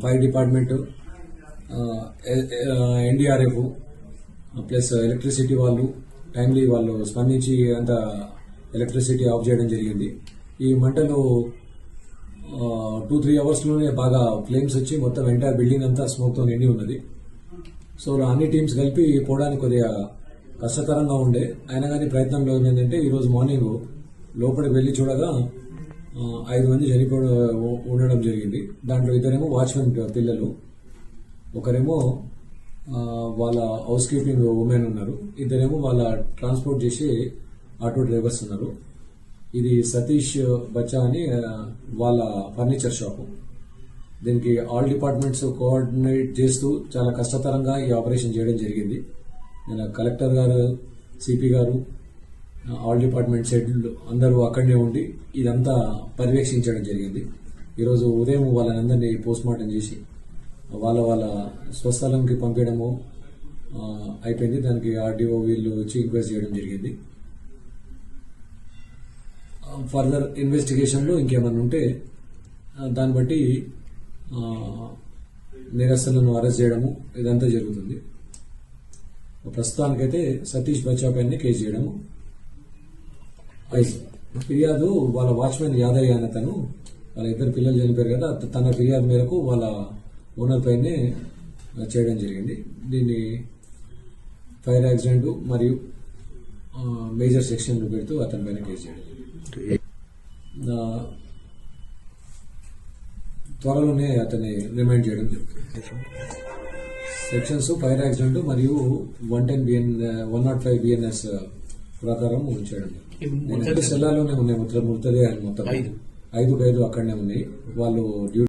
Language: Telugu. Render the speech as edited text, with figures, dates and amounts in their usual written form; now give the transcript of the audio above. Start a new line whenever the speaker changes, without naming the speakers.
Fire department, NDRF plus electricity వాళ్ళు టైమ్లీ వాళ్ళు స్పందించి అంత ఎలక్ట్రిసిటీ ఆఫ్ చేయడం జరిగింది. ఈ మంటలు 2-3 అవర్స్లోనే బాగా ఫ్లేమ్స్ వచ్చి మొత్తం ఎంటైర్ బిల్డింగ్ అంతా స్మోక్తో నిండి ఉన్నది. సో అన్ని టీమ్స్ కలిపి పోవడానికి కొద్దిగా కష్టతరంగా ఉండే, అయినా కానీ ప్రయత్నంలో ఏంటంటే ఈరోజు మార్నింగ్ లోపలికి వెళ్ళి చూడగా 5 మంది ఉండడం జరిగింది. దాంట్లో 2 వాచ్మెన్ పిల్లలు, ఒకరేమో వాళ్ళ హౌస్ కీపింగ్ ఉమెన్ ఉన్నారు, 2 వాళ్ళ ట్రాన్స్పోర్ట్ చేసే ఆటో డ్రైవర్స్ ఉన్నారు. ఇది సతీష్ బచ్చా అని వాళ్ళ ఫర్నిచర్ షాపు. దీనికి ఆల్ డిపార్ట్మెంట్స్ కోఆర్డినేట్ చేస్తూ చాలా కష్టతరంగా ఈ ఆపరేషన్ చేయడం జరిగింది. నేను కలెక్టర్ గారు, సిపి గారు, ఆల్ డిపార్ట్మెంట్స్ హెడ్లు అందరూ అక్కడనే ఉండి ఇదంతా పర్యవేక్షించడం జరిగింది. ఈరోజు ఉదయం వాళ్ళందరినీ పోస్ట్మార్టం చేసి వాళ్ళ స్వస్థలంకి పంపించడము అయిపోయింది. దానికి ఆర్డీఓ వీళ్ళు వచ్చి ఎంక్వైరీ చేయడం జరిగింది. ఫర్దర్ ఇన్వెస్టిగేషన్లో ఇంకేమైనా ఉంటే దాన్ని బట్టి నేరస్తులను అరెస్ట్ చేయడము ఇదంతా జరుగుతుంది. ప్రస్తుతానికైతే సతీష్ బచ్చా పైన కేసు చేయడము. ఫిర్యాదు వాళ్ళ వాచ్మెన్ యాదయ్య అనే తను, వాళ్ళ 2 పిల్లలు చనిపోయారు కదా, తన ఫిర్యాదు మేరకు వాళ్ళ ఓనర్ పైనే చేయడం జరిగింది. దీన్ని ఫైర్ యాక్సిడెంట్ మరియు మేజర్ సెక్షన్లు పెడుతూ అతని పైన కేసు చేయడం. త్వరలోనే అతన్ని రిమైండ్ చేయడం జరుగుతుంది. సెక్షన్స్ ఫైర్ యాక్సిడెంట్ మరియు 105 BNS ప్రకారం చేయడం. సెల్లాలోనే ఉన్నాయి, మృతదేహాలు మొత్తం 5 అక్కడనే ఉన్నాయి. వాళ్ళు డ్యూటీ